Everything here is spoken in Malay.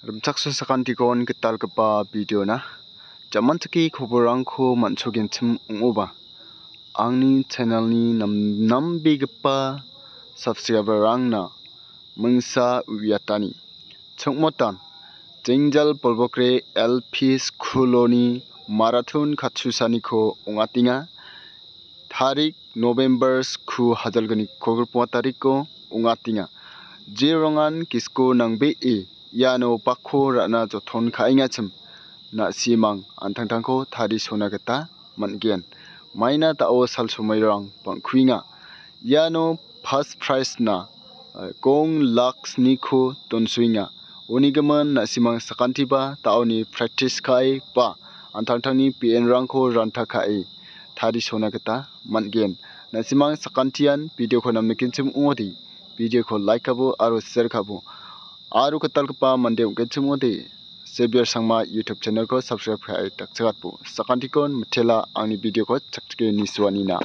Rumchaksu sakantikon ketal kepa video na. Jaman teki khoborangko manchogentim ungoba. Angni channel ni nambegepa subscriber rangna mengsa uyatani. Chungmotan Jengjal Polbokre LP Schooloni Marathon Katsusaniko ungatinga Tarik November ku hajalgani kogurpua tariko ungatinga Jirongan kisko nangbe yano bakko rana joton kaingachim na simang antangtangko tari sonagata mangen maina tao salsumairang bangkuinga yano first prize na gong lakhs niko tonsuinga unigaman na simang sakantiba taoni practice kai ba antangtangni PN rangko ranta kai tari sonagata mangen na simang sakantian video ko namnikinchim ungodi video ko like kabo aro share kabo Aru ketalkepa mande ungkechimode Xavier Sangma YouTube channel ko subscribe kai takchagatpu sakantikon mthela angni video ko chakchke niswanina